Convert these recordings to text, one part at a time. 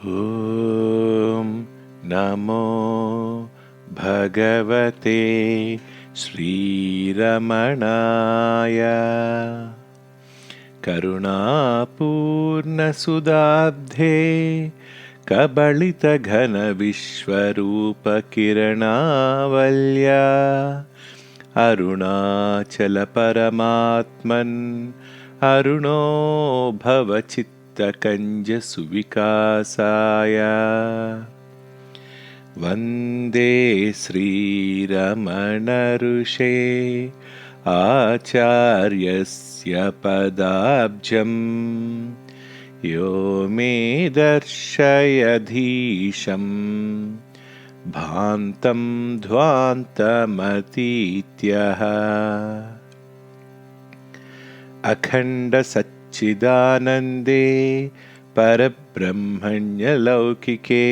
ॐ नमो भगवते श्रीरमणाय करुणापूर्णसुदाब्धे कबलितघनविश्वरूपकिरणावल्या अरुणाचलपरमात्मन् अरुणो भवचित्तकञ्जसुविकासाय वन्दे श्रीरमणऋषे आचार्यस्य पदाब्जम् यो मे दर्शयधीशम् भान्तं ध्वान्तमतीत्यः अखण्डसच्चिदानन्दे परब्रह्मण्यलौकिके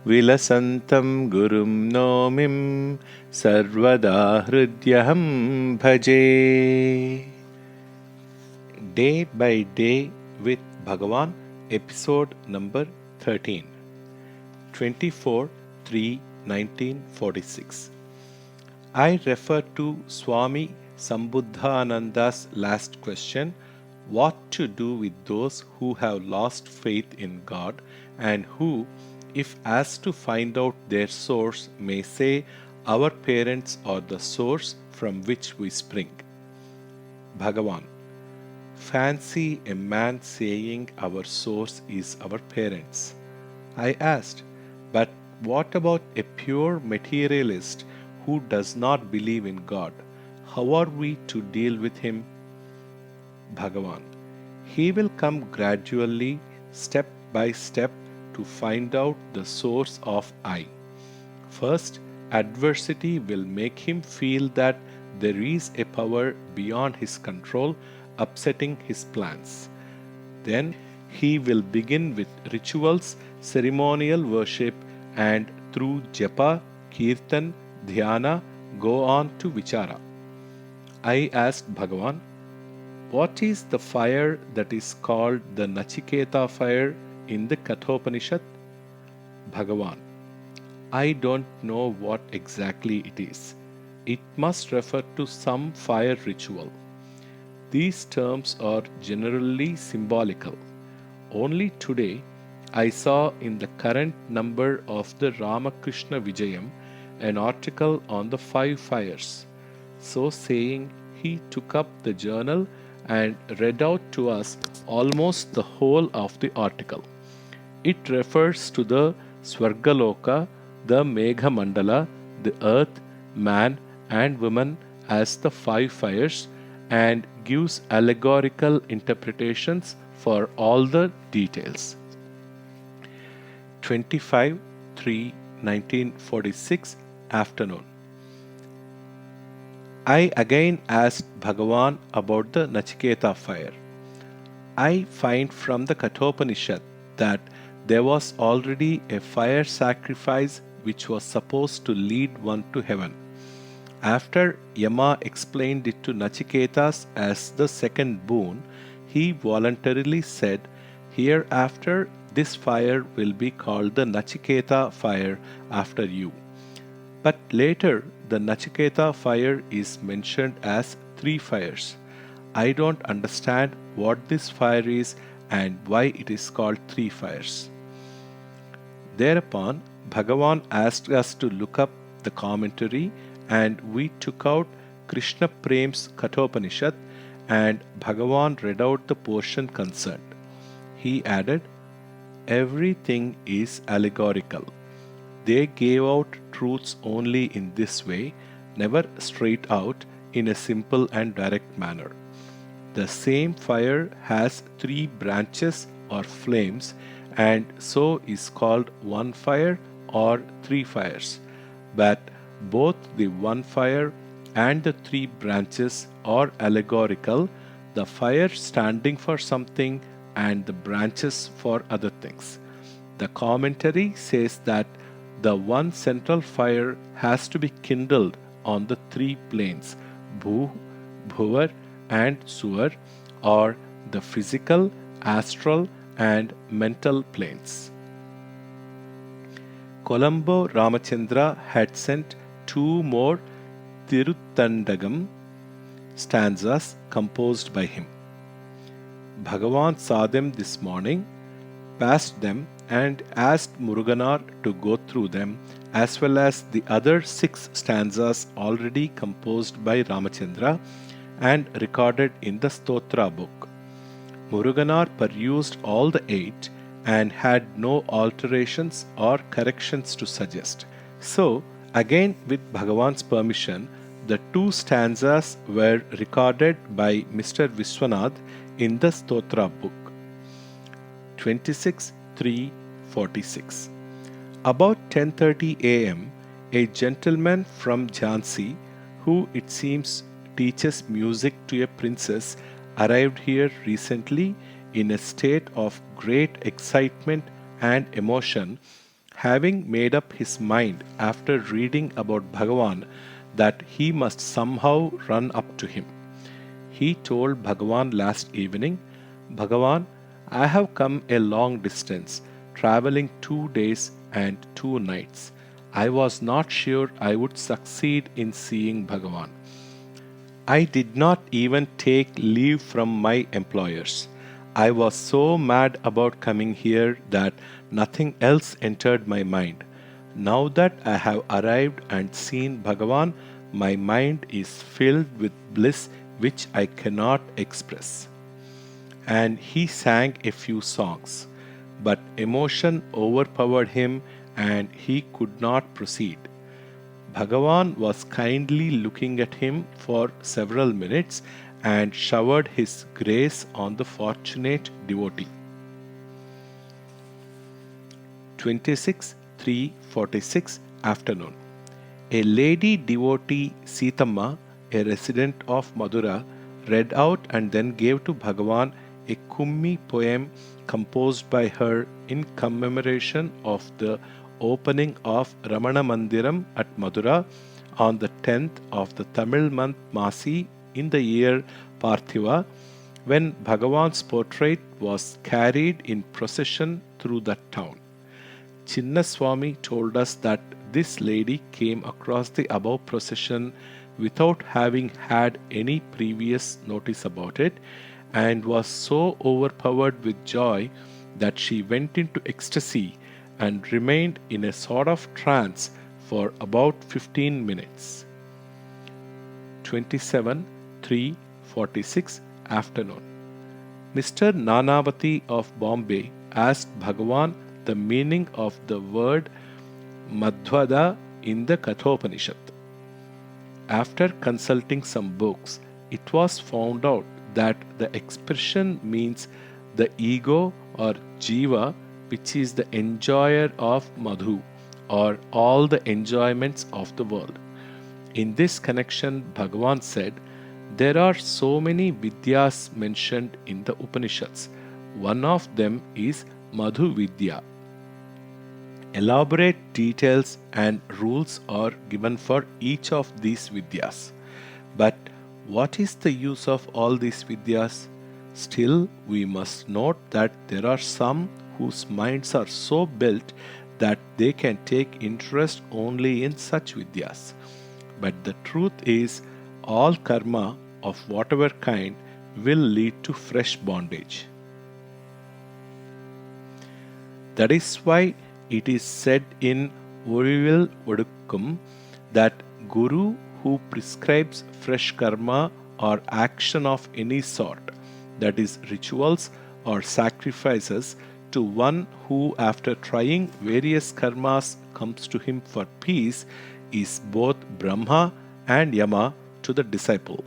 विलसन्तं गुरुं नौमिं सर्वदा हृद्यहं भजे. Day by Day with Bhagavan, episode number 13, 24/3/1946. I refer to Swami Sambuddhananda's last question, what to do with those who have lost faith in God and who, if asked to find out their source, may say our parents are the source from which we spring. Bhagavan, fancy a man saying our source is our parents. I asked, but what about a pure materialist who does not believe in God? How are we to deal with him? Bhagavan, he will come gradually, step by step, to find out the source of I. First, adversity will make him feel that there is a power beyond his control upsetting his plans. Then he will begin with rituals, ceremonial worship, and through japa, kirtan, dhyana, go on to vichara. I asked Bhagavan, what is the fire that is called the Nachiketa fire in the Kathopanishad? Bhagavan, I don't know what exactly it is. It must refer to some fire ritual. These terms are generally symbolical. Only today I saw in the current number of the Ramakrishna Vijayam an article on the 5 fires. So saying, he took up the journal and read out to us almost the whole of the article. It refers to the Swargaloka, the Megha Mandala, the earth, man and woman as the 5 fires, and gives allegorical interpretations for all the details. 25/3/1946 afternoon. I again asked Bhagavan about the Nachiketa fire. I find from the Kathopanishad that there was already a fire sacrifice which was supposed to lead one to heaven. After Yama explained it to Nachiketas as the second boon, he voluntarily said, hereafter this fire will be called the Nachiketa fire after you. But later the Nachiketa fire is mentioned as 3 fires. I don't understand what this fire is and why it is called 3 fires. Thereupon Bhagavan asked us to look up the commentary, and we took out Krishna Prem's Kathopanishad and Bhagavan read out the portion concerned. He added, everything is allegorical. They gave out truths only in this way, never straight out in a simple and direct manner. The same fire has 3 branches or flames, and so is called one fire or 3 fires. But both the one fire and the 3 branches are allegorical, the fire standing for something and the branches for other things. The commentary says that the one central fire has to be kindled on the 3 planes, Bhu, Bhuvar, and Suvar, or the physical, astral, and mental planes. Colombo Ramachandra had sent 2 more Tiruttandagam stanzas composed by him. Bhagavan saw them this morning, passed them, and asked Muruganar to go through them, as well as the other 6 stanzas already composed by Ramachandra and recorded in the Stotra book. Muruganar perused all the 8 and had no alterations or corrections to suggest. So, again with Bhagavan's permission, the 2 stanzas were recorded by Mr. Vishwanath in the Stotra book. 26:3:46. About 10:30 a.m., a gentleman from Jhansi, who it seems teaches music to a princess, arrived here recently in a state of great excitement and emotion, having made up his mind after reading about Bhagavan that he must somehow run up to him. He told Bhagavan last evening, "Bhagavan, I have come a long distance, traveling 2 days and 2 nights. I was not sure I would succeed in seeing Bhagavan. I did not even take leave from my employers. I was so mad about coming here that nothing else entered my mind. Now that I have arrived and seen Bhagavan, my mind is filled with bliss which I cannot express." And he sang a few songs, but emotion overpowered him and he could not proceed. Bhagavan was kindly looking at him for several minutes and showered his grace on the fortunate devotee. 26:3:46 Afternoon. A lady devotee, Sitamma, a resident of Madura, read out and then gave to Bhagavan a Kummi poem composed by her in commemoration of the opening of Ramana Mandiram at Madura on the 10th of the Tamil month Masi in the year Parthiva, when Bhagavan's portrait was carried in procession through that town. Chinnaswamy told us that this lady came across the above procession without having had any previous notice about it, and was so overpowered with joy that she went into ecstasy and remained in a sort of trance for about 15 minutes. 27:3:46 Afternoon. Mr. Nanavati of Bombay asked Bhagavan the meaning of the word Madhvada in the Kathopanishad. After consulting some books, it was found out that the expression means the ego or jiva, which is the enjoyer of madhu or all the enjoyments of the world. In this connection, Bhagavan said, "There are so many vidyas mentioned in the Upanishads. One of them is Madhu Vidya. Elaborate details and rules are given for each of these vidyas. But what is the use of all these vidyas? Still, we must note that there are some whose minds are so built that they can take interest only in such vidyas. But the truth is, all karma of whatever kind will lead to fresh bondage. That is why it is said in Orivil Odukkum that Guru who prescribes fresh karma or action of any sort, that is, rituals or sacrifices, to one who after trying various karmas comes to him for peace, is both Brahma and Yama to the disciple.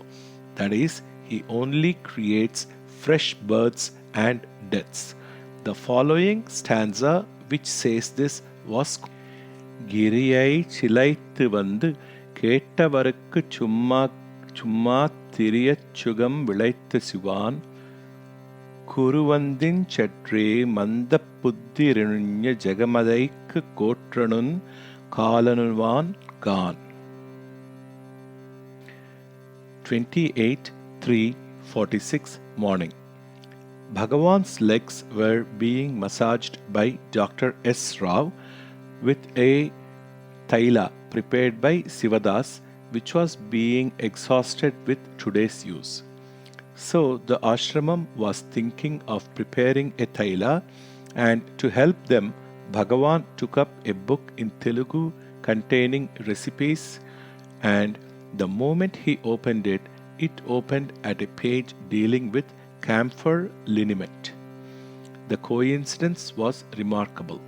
That is, he only creates fresh births and deaths. The following stanza which says this was Giriyai Chilaithu Vandu Kettavarukku Chumma Thiriyachugam Vilaithu Sivan Kuruvandin Chatre Manda Puddirinunya Jagamadaikku Kotranun Kalanuvan Gan. 28:3:46 Morning. Bhagavan's legs were being massaged by Dr. S. Rao, with a taila prepared by Sivadas, which was being exhausted with today's use. So the ashramam was thinking of preparing a taila, and to help them, Bhagavan took up a book in Telugu containing recipes, and the moment he opened it, it opened at a page dealing with camphor liniment. The coincidence was remarkable.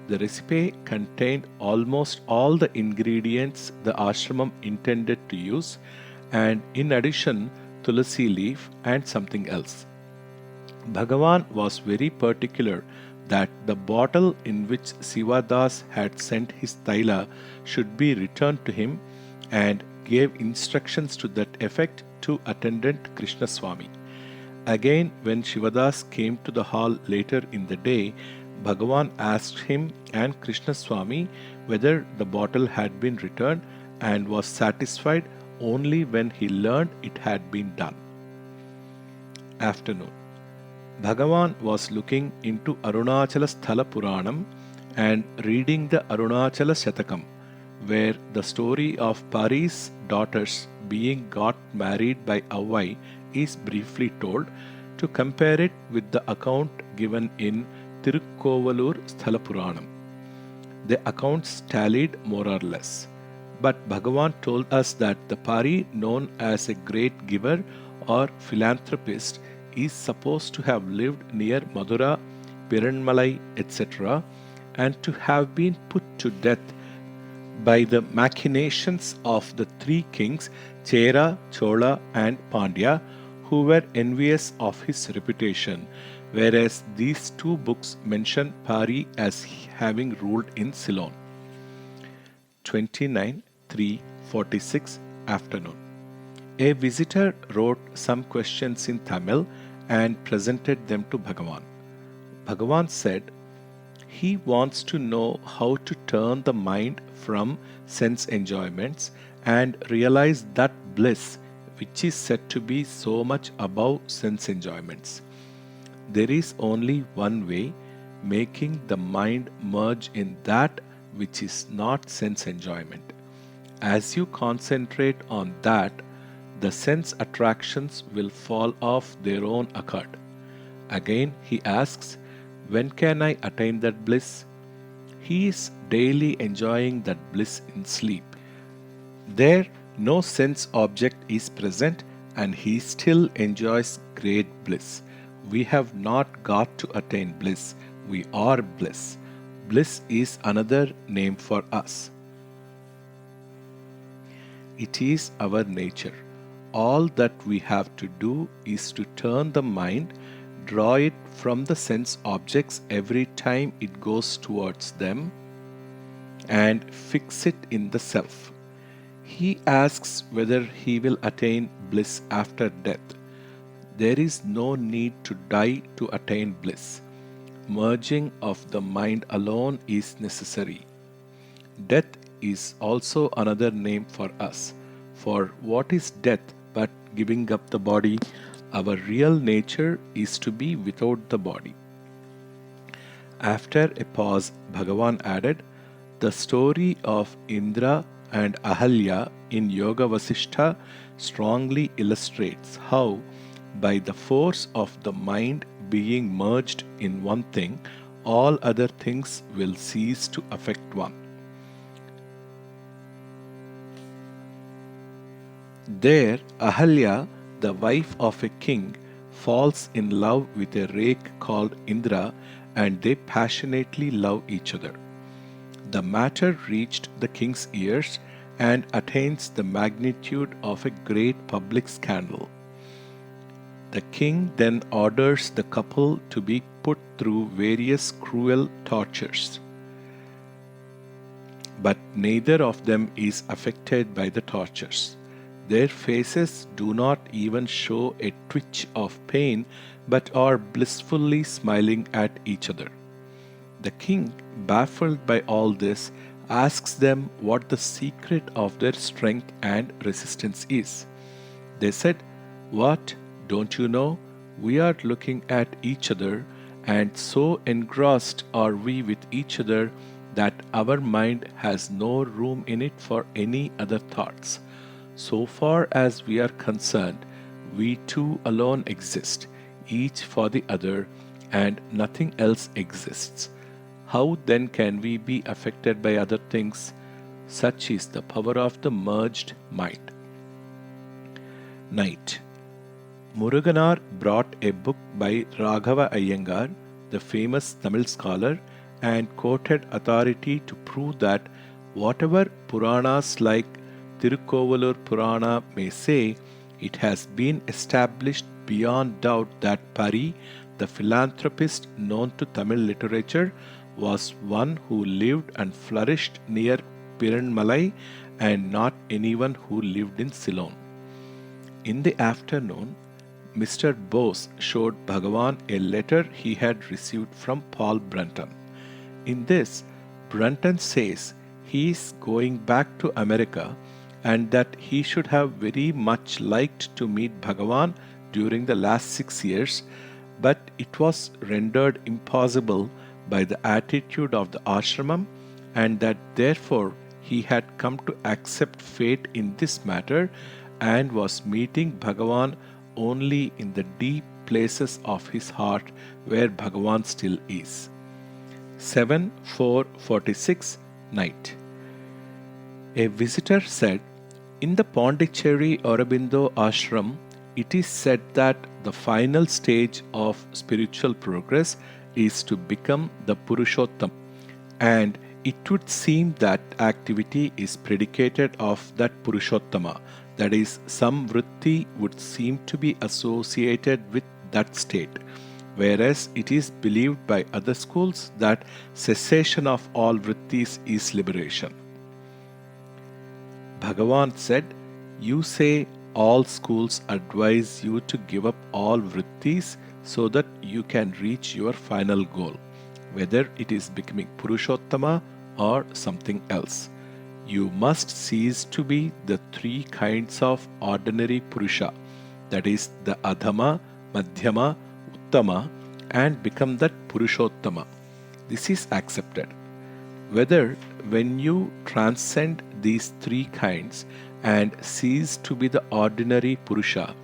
The recipe contained almost all the ingredients the ashramam intended to use, and in addition, tulasi leaf and something else. Bhagavan was very particular that the bottle in which Sivadas had sent his taila should be returned to him, and gave instructions to that effect to attendant Krishnaswamy. Again, when Shivadas came to the hall later in the day, Bhagavan asked him and Krishnaswamy whether the bottle had been returned, and was satisfied only when he learned it had been done. Afternoon. Bhagavan was looking into Arunachala Sthala Puranam and reading the Arunachala Shatakam, where the story of Pari's daughters being got married by Avvai is briefly told, to compare it with the account given in Tirukkovalur Sthala Puranam. The accounts tallied more or less. But Bhagavan told us that the Pari, known as a great giver or philanthropist, is supposed to have lived near Madura, Piranmalai, etc., and to have been put to death by the machinations of the three kings Chera, Chola, and Pandya, who were envious of his reputation, whereas these two books mention Pari as having ruled in Ceylon. 29:3:46 Afternoon. A visitor wrote some questions in Tamil and presented them to Bhagavan. Bhagavan said, he wants to know how to turn the mind from sense enjoyments and realize that bliss which is said to be so much above sense enjoyments. There is only one way, making the mind merge in that which is not sense enjoyment. As you concentrate on that, the sense attractions will fall off their own accord. Again, he asks, when can I attain that bliss? He is daily enjoying that bliss in sleep. There, no sense object is present, and he still enjoys great bliss. We have not got to attain bliss, we are bliss. Bliss is another name for us. It is our nature. All that we have to do is to turn the mind, draw it from the sense objects every time it goes towards them, and fix it in the self. He asks whether he will attain bliss after death. There is no need to die to attain bliss. Merging of the mind alone is necessary. Death is also another name for us. For what is death but giving up the body? Our real nature is to be without the body. After a pause, Bhagavan added, the story of Indra and Ahalya in Yoga Vasishtha strongly illustrates how, by the force of the mind being merged in one thing, all other things will cease to affect one. There, Ahalya, the wife of a king, falls in love with a rake called Indra, and they passionately love each other. The matter reached the king's ears and attains the magnitude of a great public scandal. The king then orders the couple to be put through various cruel tortures. But neither of them is affected by the tortures. Their faces do not even show a twitch of pain, but are blissfully smiling at each other. The king, baffled by all this, asks them what the secret of their strength and resistance is. They said, what, don't you know? We are looking at each other, and so engrossed are we with each other that our mind has no room in it for any other thoughts. So far as we are concerned, we two alone exist, each for the other, and nothing else exists. How then can we be affected by other things? Such is the power of the merged mind. Night. Muruganar brought a book by Raghava Iyengar, the famous Tamil scholar, and quoted authority to prove that whatever Puranas like Tirukovalur Purana may say, it has been established beyond doubt that Pari, the philanthropist known to Tamil literature, was one who lived and flourished near Piranmalai and not anyone who lived in Ceylon. In the afternoon, Mr. Bose showed Bhagavan a letter he had received from Paul Brunton. In this, Brunton says he is going back to America and that he should have very much liked to meet Bhagavan during the last 6 years, but it was rendered impossible by the attitude of the ashramam, and that therefore he had come to accept fate in this matter and was meeting Bhagavan only in the deep places of his heart where Bhagavan still is. 7/4/46 Night. A visitor said, in the Pondicherry Aurobindo ashram, it is said that the final stage of spiritual progress is to become the Purushottam, and it would seem that activity is predicated of that Purushottama, that is, some vritti would seem to be associated with that state, whereas it is believed by other schools that cessation of all vrittis is liberation. Bhagavan said, you say all schools advise you to give up all vrittis so that you can reach your final goal, whether it is becoming Purushottama or something else. You must cease to be the three kinds of ordinary Purusha, that is the Adhama, Madhyama, Uttama, and become that Purushottama. This is accepted. Whether when you transcend these three kinds and cease to be the ordinary Purusha,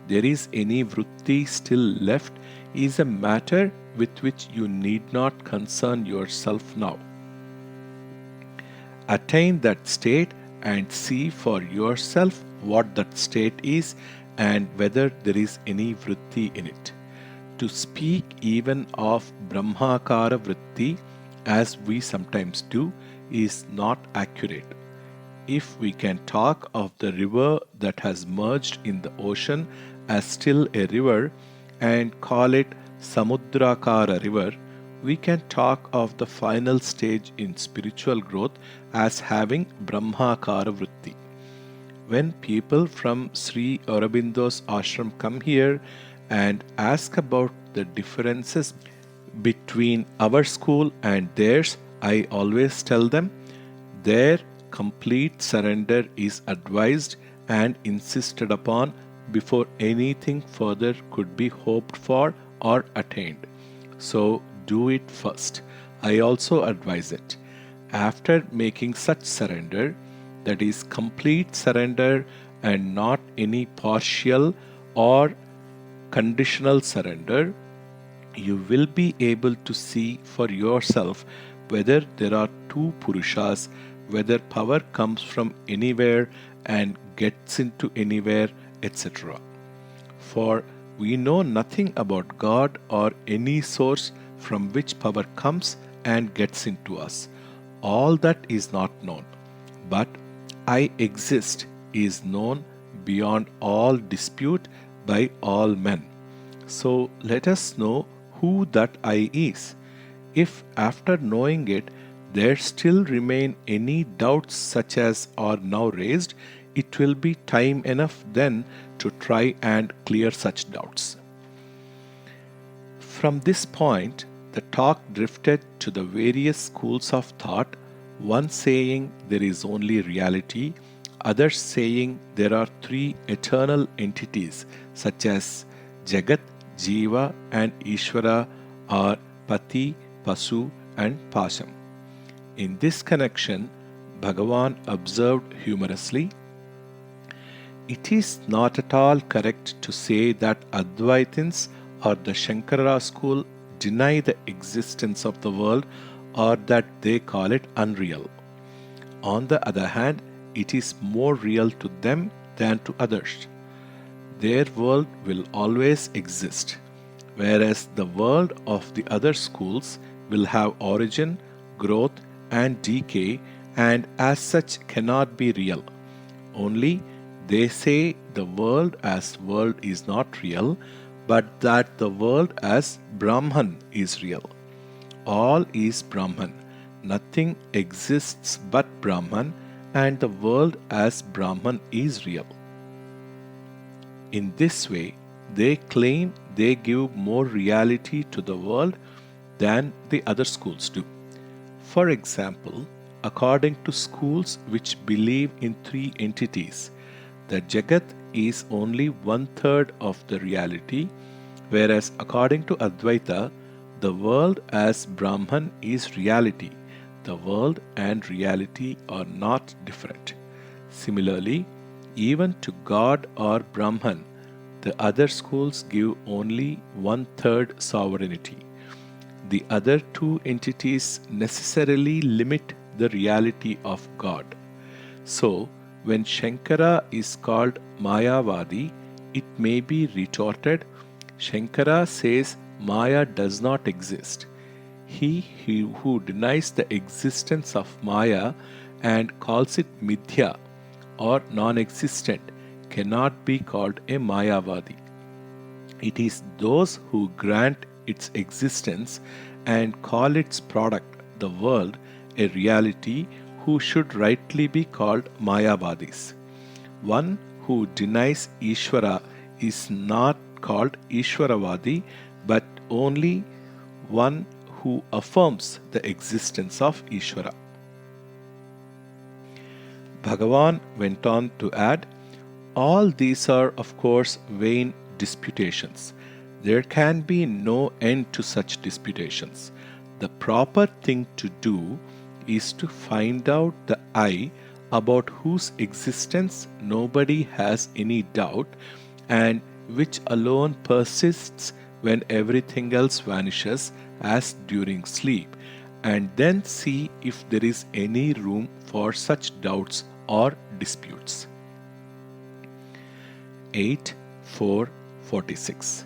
there is any vritti still left is a matter with which you need not concern yourself now. Attain that state and see for yourself what that state is and whether there is any vritti in it. To speak even of Brahmakara vritti, as we sometimes do, is not accurate. If we can talk of the river that has merged in the ocean as still a river and call it Samudrakara river, we can talk of the final stage in spiritual growth as having Brahmakara vritti. When people from Sri Aurobindo's ashram come here and ask about the differences between our school and theirs, I always tell them their complete surrender is advised and insisted upon before anything further could be hoped for or attained. So do it first. I also advise it. After making such surrender, that is complete surrender and not any partial or conditional surrender, you will be able to see for yourself whether there are two Purushas, whether power comes from anywhere and gets into anywhere, etc. For we know nothing about God or any source from which power comes and gets into us. All that is not known. But I exist is known beyond all dispute by all men. So let us know who that I is. If after knowing it there still remain any doubts such as are now raised, it will be time enough then to try and clear such doubts. From this point, the talk drifted to the various schools of thought, one saying there is only reality, others saying there are three eternal entities such as Jagat, Jiva and Ishvara, or Pati, Pasu and Pasham. In this connection, Bhagavan observed humorously, "It is not at all correct to say that Advaitins or the Shankara school deny the existence of the world or that they call it unreal. On the other hand, it is more real to them than to others. Their world will always exist, whereas the world of the other schools will have origin, growth, and decay, and as such cannot be real. Only they say the world as world is not real, but that the world as Brahman is real. All is Brahman. Nothing exists but Brahman, and the world as Brahman is real." In this way, they claim they give more reality to the world than the other schools do. For example, according to schools which believe in three entities, the Jagat is only one-third of the reality, whereas according to Advaita, the world as Brahman is reality. The world and reality are not different. Similarly, even to God or Brahman, the other schools give only one-third sovereignty. The other two entities necessarily limit the reality of God. So, when Shankara is called Mayavadi, it may be retorted, Shankara says Maya does not exist. He who denies the existence of Maya and calls it Mithya or non-existent cannot be called a Mayavadi. It is those who grant its existence and call its product, the world, a reality who should rightly be called Mayavadis. One who denies Ishvara is not called Ishvaravadi, but only one who affirms the existence of Ishvara. Bhagavan went on to add, all these are of course vain disputations. There can be no end to such disputations. The proper thing to do is to find out the I about whose existence nobody has any doubt and which alone persists when everything else vanishes as during sleep, and then see if there is any room for such doubts or disputes. 8.4.46.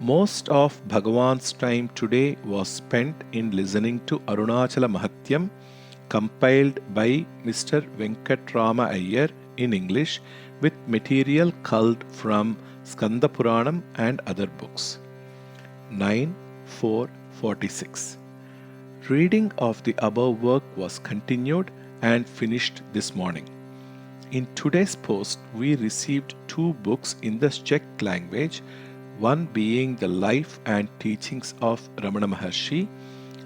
Most of Bhagavan's time today was spent in listening to Arunachala Mahatyam, compiled by Mr. Venkatrama Iyer in English, with material culled from Skanda Puranam and other books. 9.4.46. Reading of the above work was continued and finished this morning. In today's post, we received two books in the Czech language, one being the life and teachings of Ramana Maharshi,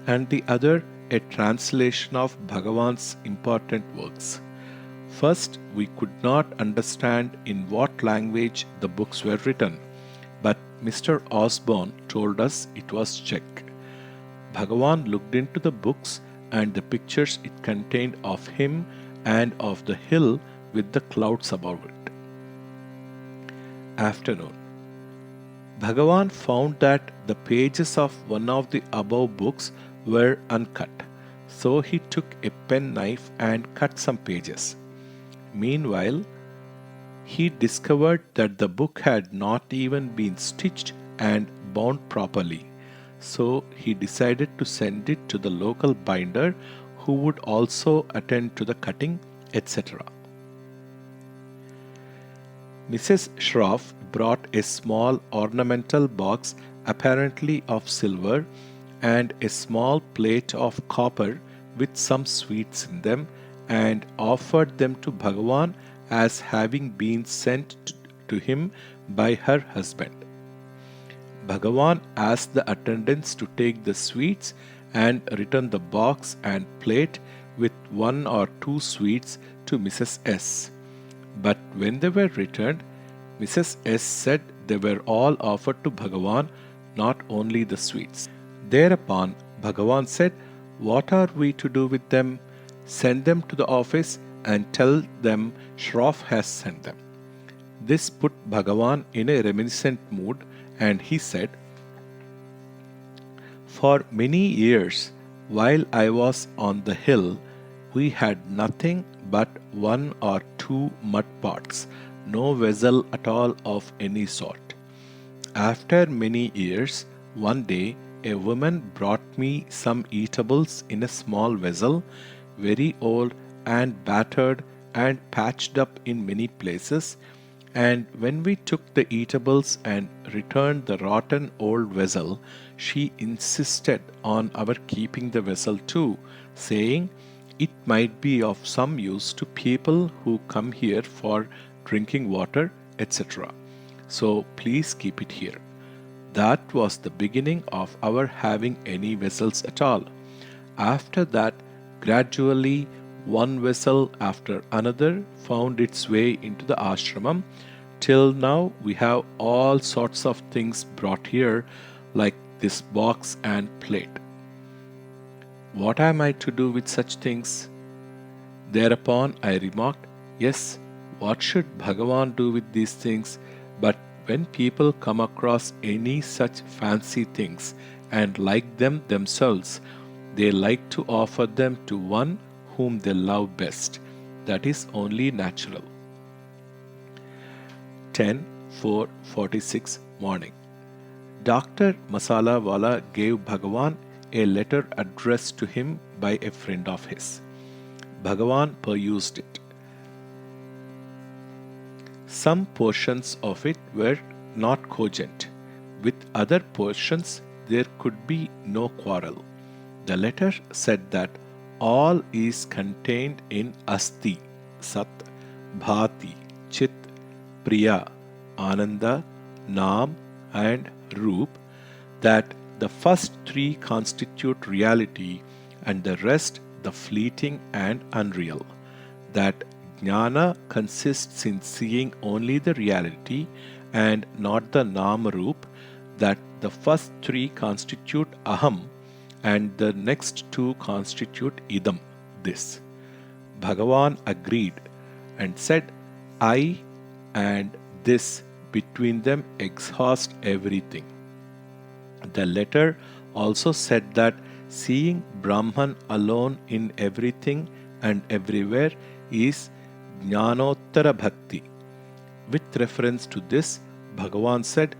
and the other a translation of Bhagavan's important works. First, we could not understand in what language the books were written, but Mr. Osborne told us it was Czech. Bhagavan looked into the books and the pictures it contained of him and of the hill with the clouds above it. Afternoon. Bhagavan found that the pages of one of the above books were uncut, so he took a penknife and cut some pages. Meanwhile, he discovered that the book had not even been stitched and bound properly, so he decided to send it to the local binder who would also attend to the cutting, etc. Mrs. Shroff brought a small ornamental box apparently of silver and a small plate of copper with some sweets in them and offered them to Bhagavan as having been sent to him by her husband. Bhagavan asked the attendants to take the sweets and return the box and plate with one or two sweets to Mrs. S. But when they were returned, Mrs. S said they were all offered to Bhagavan, not only the sweets. Thereupon Bhagavan said, What are we to do with them? Send them to the office and tell them Shroff has sent them. This put Bhagavan in a reminiscent mood, and he said, For many years, while I was on the hill, we had nothing but one or two mud pots, no vessel at all of any sort. After many years, one day a woman brought me some eatables in a small vessel, very old and battered and patched up in many places. And when we took the eatables and returned the rotten old vessel, she insisted on our keeping the vessel too, saying it might be of some use to people who come here for drinking water, etc. So please keep it here. That was the beginning of our having any vessels at all. After that, gradually, one vessel after another found its way into the ashramam. Till now, we have all sorts of things brought here, like this box and plate. What am I to do with such things? Thereupon I remarked, Yes, what should Bhagavan do with these things? But when people come across any such fancy things and like them themselves, they like to offer them to one whom they love best. That is only natural. 10:46 morning. Dr. Masala Wala gave Bhagavan a letter addressed to him by a friend of his. Bhagavan perused it. Some portions of it were not cogent. With other portions, there could be no quarrel. The letter said that all is contained in Asti, Sat, Bhati, Chit, Priya, Ananda, Nam, and Roop, that the first three constitute reality and the rest the fleeting and unreal, that Jnana consists in seeing only the reality and not the Namarup, that the first three constitute Aham and the next two constitute Idam, this. Bhagavan agreed and said, I and this between them exhaust everything. The letter also said that seeing Brahman alone in everything and everywhere is Jnanottara Bhakti. With reference to this, Bhagavan said,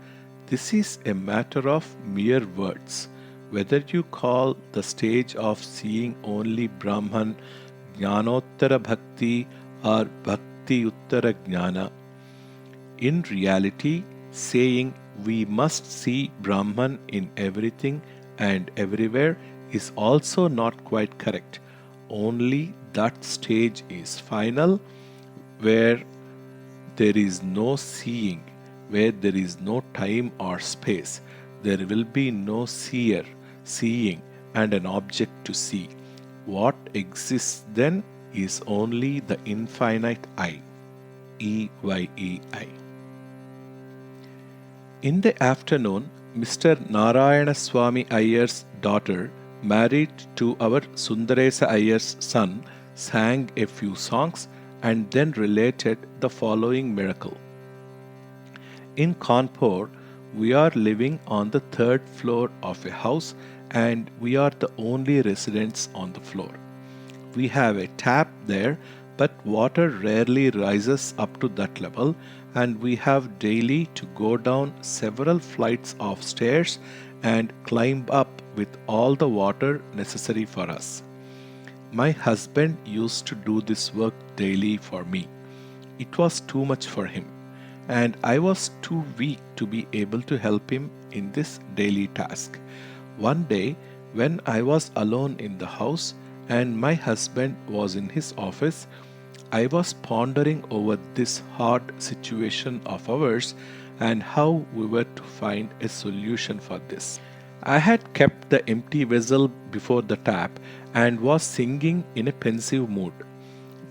This is a matter of mere words. Whether you call the stage of seeing only Brahman Jnanottara Bhakti or Bhakti Uttara Jnana, in reality, saying we must see Brahman in everything and everywhere is also not quite correct. Only that stage is final, where there is no seeing, where there is no time or space. There will be no seer, seeing, and an object to see. What exists then is only the infinite I, EYEI. In the afternoon, Mr. Narayana Swami Iyer's daughter, married to our Sundaresa Iyer's son, sang a few songs and then related the following miracle. In Kanpur, we are living on the third floor of a house and we are the only residents on the floor. We have a tap there, but water rarely rises up to that level, and we have daily to go down several flights of stairs and climb up with all the water necessary for us. My husband used to do this work daily for me. It was too much for him, and I was too weak to be able to help him in this daily task. One day, when I was alone in the house and my husband was in his office, I was pondering over this hard situation of ours and how we were to find a solution for this. I had kept the empty vessel before the tap and was singing in a pensive mood.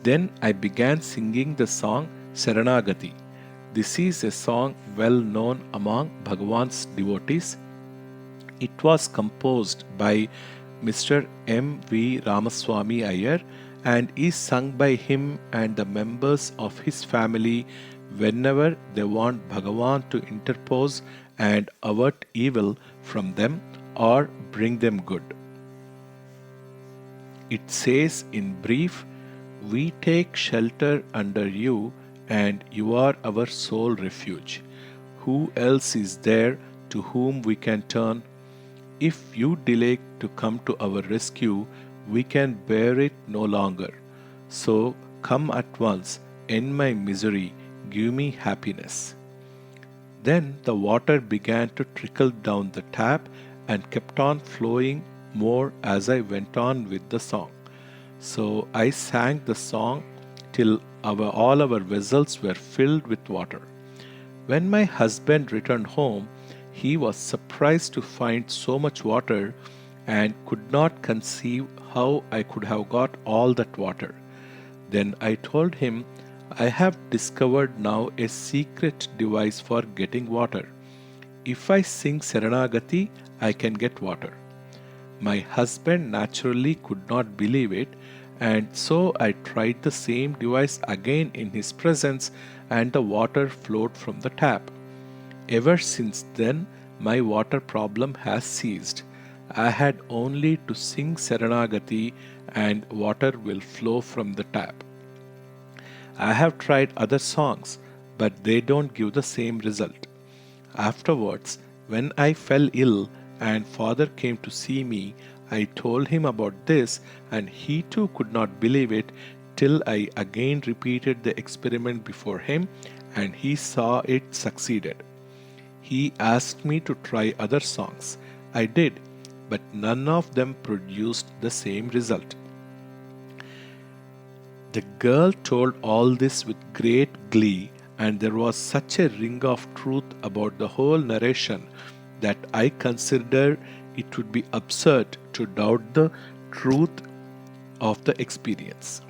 Then I began singing the song Saranagati. This is a song well known among Bhagavan's devotees. It was composed by Mr. M. V. Ramaswamy Iyer, and is sung by him and the members of his family whenever they want Bhagavan to interpose and avert evil from them or bring them good. It says in brief, we take shelter under you, and you are our sole refuge. Who else is there to whom we can turn? If you delay to come to our rescue, we can bear it no longer. So come at once, end my misery, give me happiness. Then the water began to trickle down the tap and kept on flowing more as I went on with the song. So I sang the song till all our vessels were filled with water. When my husband returned home, he was surprised to find so much water and could not conceive how I could have got all that water. Then I told him, I have discovered now a secret device for getting water. If I sing Saranagati, I can get water. My husband naturally could not believe it, and so I tried the same device again in his presence, and the water flowed from the tap. Ever since then, my water problem has ceased. I had only to sing Saranagati, and water will flow from the tap. I have tried other songs, but they don't give the same result. Afterwards, when I fell ill and father came to see me, I told him about this, and he too could not believe it till I again repeated the experiment before him, and he saw it succeeded. He asked me to try other songs. I did, but none of them produced the same result. The girl told all this with great glee, and there was such a ring of truth about the whole narration that I considered it would be absurd to doubt the truth of the experience.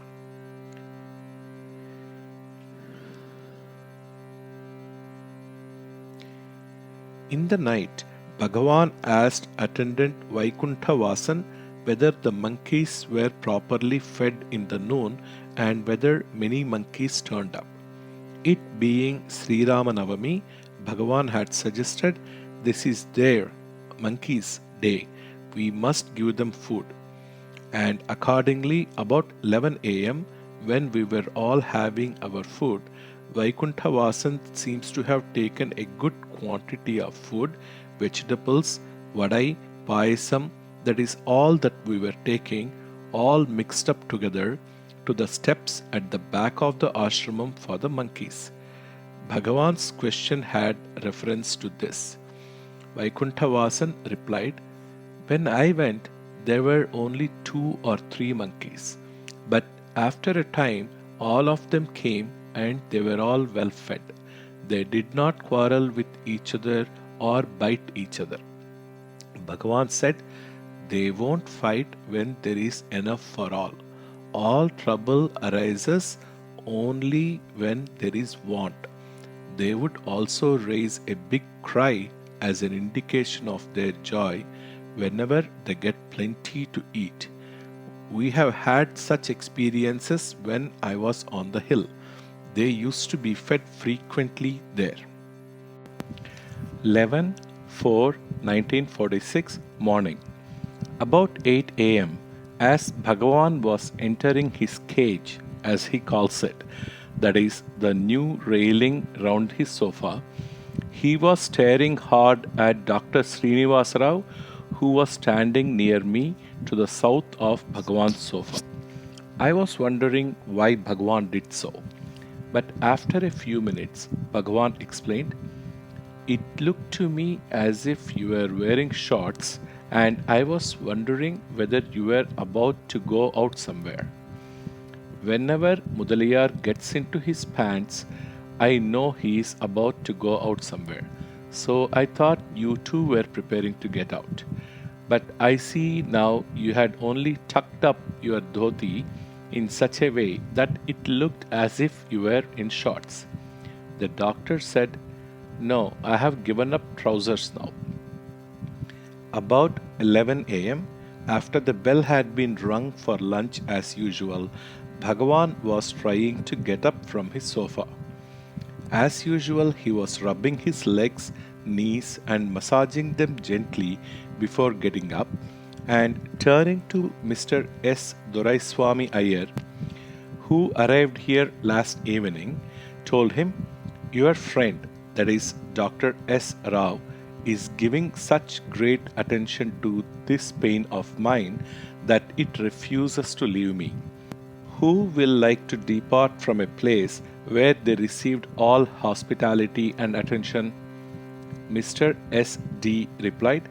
In the night, Bhagavan asked attendant Vaikuntha Vasan whether the monkeys were properly fed in the noon and whether many monkeys turned up. It being Sri Ramanavami, Bhagavan had suggested, this is their monkeys' day, we must give them food. And accordingly, about 11 a.m., when we were all having our food, Vaikuntha Vasan seems to have taken a good quantity of food, vegetables, vadai, payasam, that is all that we were taking, all mixed up together, to the steps at the back of the ashramam for the monkeys. Bhagavan's question had reference to this. Vaikuntha Vasan replied, when I went, there were only 2 or 3 monkeys, but after a time all of them came and they were all well fed. They did not quarrel with each other or bite each other. Bhagavan said, they won't fight when there is enough for all. All trouble arises only when there is want. They would also raise a big cry as an indication of their joy whenever they get plenty to eat. We have had such experiences when I was on the hill. They used to be fed frequently there. 11/4/1946 morning. About 8 a.m., as Bhagavan was entering his cage, as he calls it, that is, the new railing round his sofa, he was staring hard at Dr. Srinivasa Rao, who was standing near me to the south of Bhagavan's sofa. I was wondering why Bhagavan did so, but after a few minutes, Bhagavan explained, it looked to me as if you were wearing shorts, and I was wondering whether you were about to go out somewhere. Whenever Mudaliyar gets into his pants, I know he is about to go out somewhere. So I thought you too were preparing to get out. But I see now you had only tucked up your dhoti in such a way that it looked as if you were in shorts. The doctor said, no, I have given up trousers now. About 11 a.m., After the bell had been rung for lunch as usual, Bhagavan was trying to get up from his sofa. As usual, he was rubbing his legs, knees, and massaging them gently before getting up, and turning to Mr. S. Doraiswamy Iyer, who arrived here last evening, told him, "Your friend, that is Dr. S. Rao, is giving such great attention to this pain of mine that it refuses to leave me. Who will like to depart from a place where they received all hospitality and attention?" Mr. S. D. replied,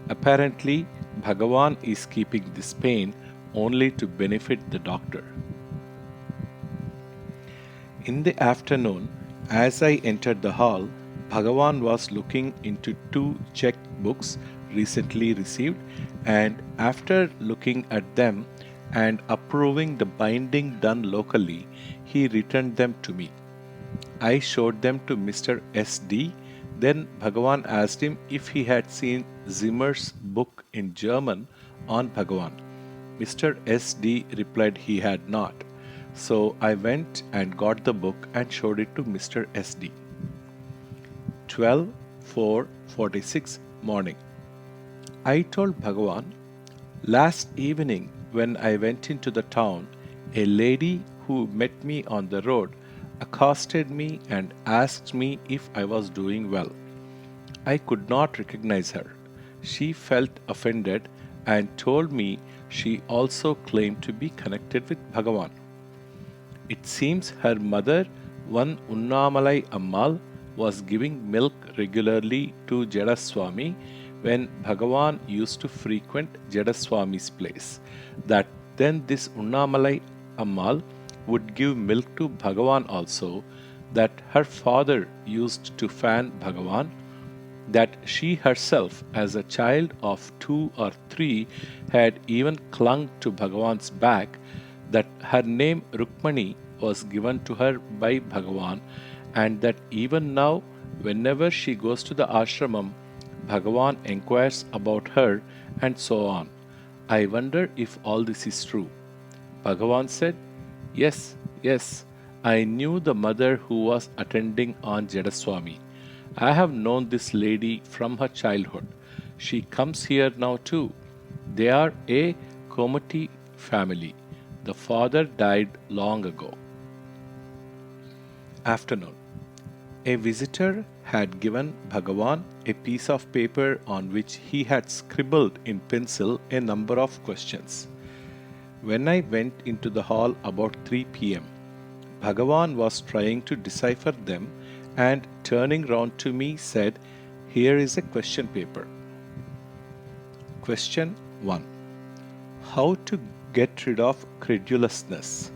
"Apparently, Bhagavan is keeping this pain only to benefit the doctor." In the afternoon, as I entered the hall, Bhagavan was looking into two check books recently received, and after looking at them and approving the binding done locally, he returned them to me. I showed them to Mr. S. D. Then Bhagavan asked him if he had seen Zimmer's book in German on Bhagavan. Mr. S. D. replied he had not. So I went and got the book and showed it to Mr. S. D. 12:46 morning. I told Bhagavan, "Last evening when I went into the town, a lady who met me on the road accosted me and asked me if I was doing well. I could not recognize her. She felt offended and told me she also claimed to be connected with Bhagavan. It seems her mother, one Unnamalai Ammal, was giving milk regularly to Jedaswamy when Bhagavan used to frequent Jedaswamy's place. That then this Unnamalai Ammal would give milk to Bhagavan also, that her father used to fan Bhagavan, that she herself, as a child of 2 or 3, had even clung to Bhagavan's back, that her name Rukmani was given to her by Bhagavan, and that even now, whenever she goes to the ashramam, Bhagavan inquires about her, and so on. I wonder if all this is true." Bhagavan said, "Yes, yes, I knew the mother who was attending on Jedaswamy. I have known this lady from her childhood. She comes here now too. They are a Komati family. The father died long ago." Afternoon. A visitor had given Bhagavan a piece of paper on which he had scribbled in pencil a number of questions. When I went into the hall about 3 p.m., Bhagavan was trying to decipher them and turning round to me said, "Here is a question paper." Question 1. How to get rid of credulousness?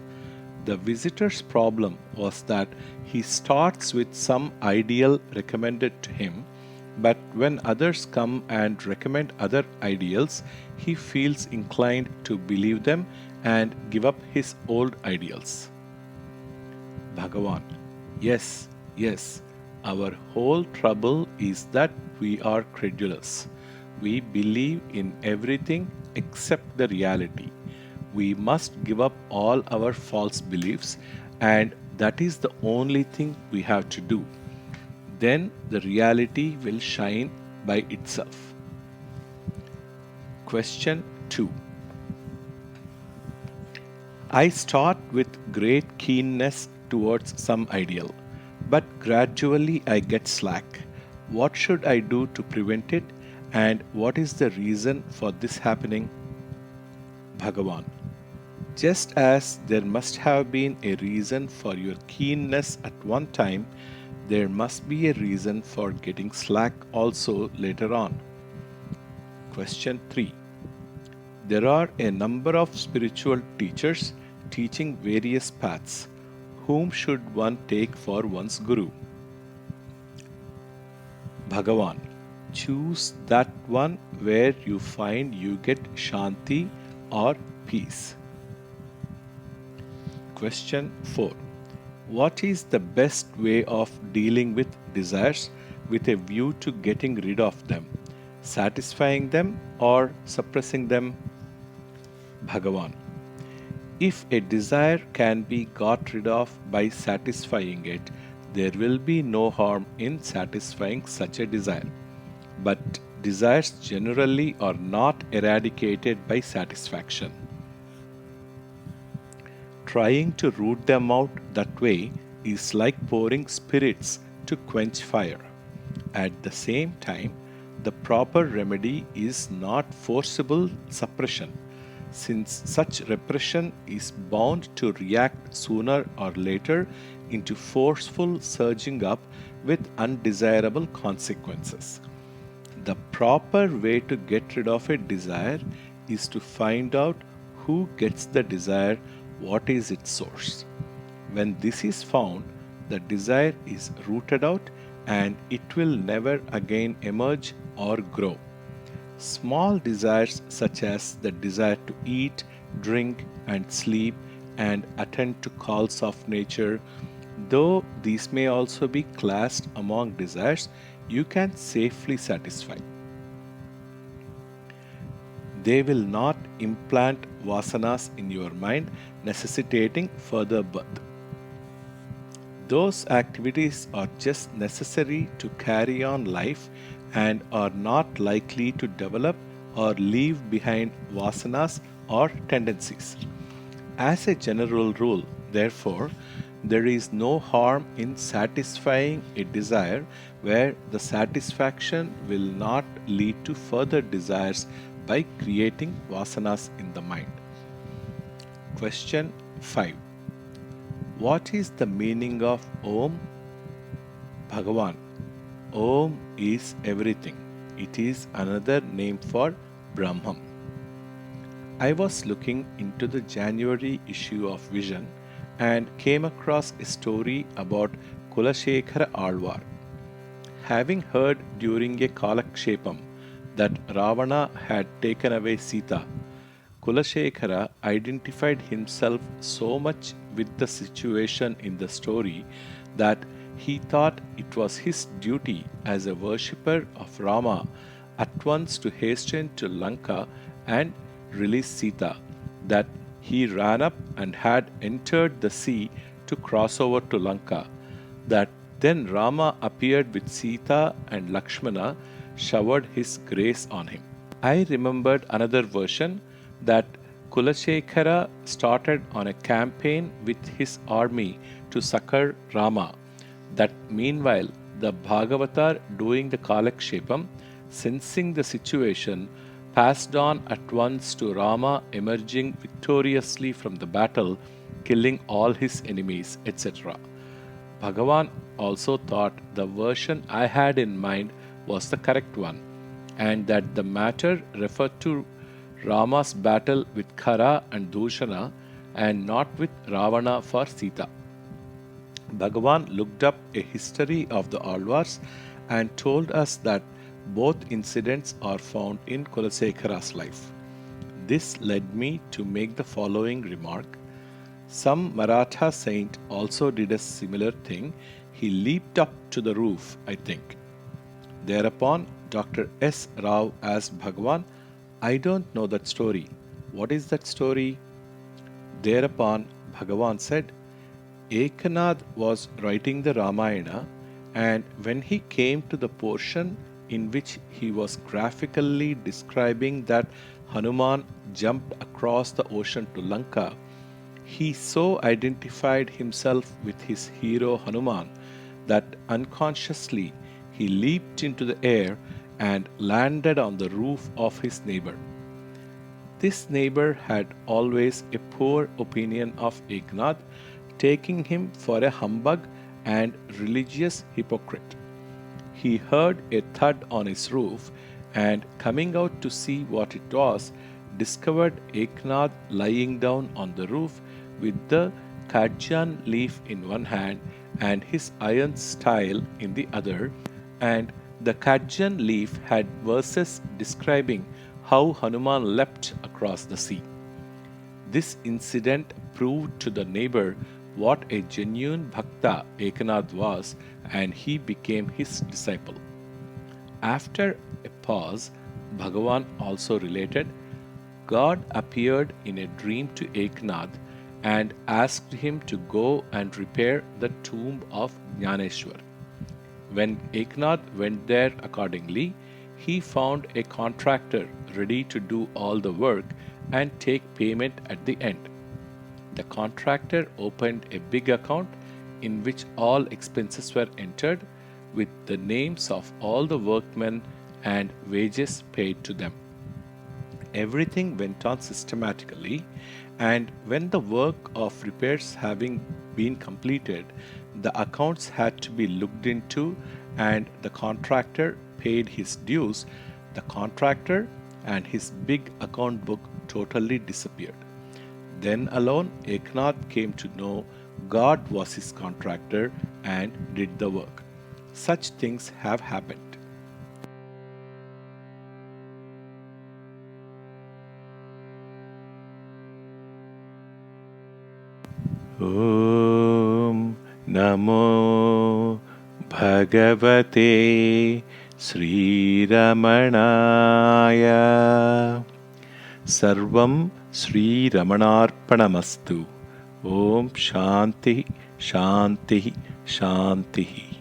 The visitor's problem was that he starts with some ideal recommended to him, but when others come and recommend other ideals, he feels inclined to believe them and give up his old ideals. Bhagavan: Yes, yes. Our whole trouble is that we are credulous. We believe in everything except the reality. We must give up all our false beliefs, and that is the only thing we have to do. Then the reality will shine by itself. Question 2. I start with great keenness towards some ideal, but gradually I get slack. What should I do to prevent it, and what is the reason for this happening? Bhagavan: Just as there must have been a reason for your keenness at one time, there must be a reason for getting slack also later on. Question 3. There are a number of spiritual teachers teaching various paths. Whom should one take for one's guru? Bhagavan: Choose that one where you find you get Shanti or peace. Question 4. What is the best way of dealing with desires with a view to getting rid of them, satisfying them or suppressing them? Bhagavan. If a desire can be got rid of by satisfying it, there will be no harm in satisfying such a desire. But desires generally are not eradicated by satisfaction. Trying to root them out that way is like pouring spirits to quench fire. At the same time, the proper remedy is not forcible suppression, since such repression is bound to react sooner or later into forceful surging up with undesirable consequences. The proper way to get rid of a desire is to find out who gets the desire, what is its source. When this is found, the desire is rooted out and it will never again emerge or grow. Small desires such as the desire to eat, drink, and sleep and attend to calls of nature, though these may also be classed among desires, you can safely satisfy. They will not implant vasanas in your mind, necessitating further birth. Those activities are just necessary to carry on life and are not likely to develop or leave behind vasanas or tendencies. As a general rule, therefore, there is no harm in satisfying a desire where the satisfaction will not lead to further desires by creating vasanas in the mind. Question 5. What is the meaning of Om? Bhagavan. Om is everything. It is another name for Brahman. I was looking into the January issue of Vision and came across a story about Kulasekhara Alvar. Having heard during a Kalakshepam that Ravana had taken away Sita, Kulasekhara identified himself so much with the situation in the story that he thought it was his duty as a worshipper of Rama at once to hasten to Lanka and release Sita, that he ran up and had entered the sea to cross over to Lanka, that then Rama appeared with Sita and Lakshmana showered his grace on him. I remembered another version that Kulasekhara started on a campaign with his army to succor Rama, that meanwhile the Bhagavatar doing the Kalakshepam, sensing the situation, passed on at once to Rama emerging victoriously from the battle, killing all his enemies, etc. Bhagavan also thought the version I had in mind was the correct one, and that the matter referred to Rama's battle with Khara and Dushana and not with Ravana for Sita. Bhagavan looked up a history of the Alvars and told us that both incidents are found in Kulasekhara's life. This led me to make the following remark. Some Maratha saint also did a similar thing. He leaped up to the roof, I think. Thereupon, Dr. S. Rao asked Bhagavan, I don't know that story. What is that story? Thereupon, Bhagavan said, Ekanath was writing the Ramayana, and when he came to the portion in which he was graphically describing that Hanuman jumped across the ocean to Lanka, he so identified himself with his hero Hanuman that unconsciously he leaped into the air and landed on the roof of his neighbor. This neighbor had always a poor opinion of Eknath, taking him for a humbug and religious hypocrite. He heard a thud on his roof and, coming out to see what it was, discovered Eknath lying down on the roof with the kadjan leaf in one hand and his iron style in the other, and the kadjan leaf had verses describing how Hanuman leapt across the sea. This incident proved to the neighbor what a genuine bhakta Ekanath was, and he became his disciple. After a pause, Bhagavan also related, God appeared in a dream to Eknath and asked him to go and repair the tomb of Jnaneshwar. When Eknath went there accordingly, he found a contractor ready to do all the work and take payment at the end. The contractor opened a big account in which all expenses were entered with the names of all the workmen and wages paid to them. Everything went on systematically, and when the work of repairs having been completed, the accounts had to be looked into, and the contractor paid his dues. The contractor and his big account book totally disappeared. Then alone Eknath came to know God was his contractor and did the work. Such things have happened. ॐ नमो भगवते श्रीरमणाय सर्वं श्रीरमणार्पणमस्तु ॐ शान्तिः शान्तिः शान्तिः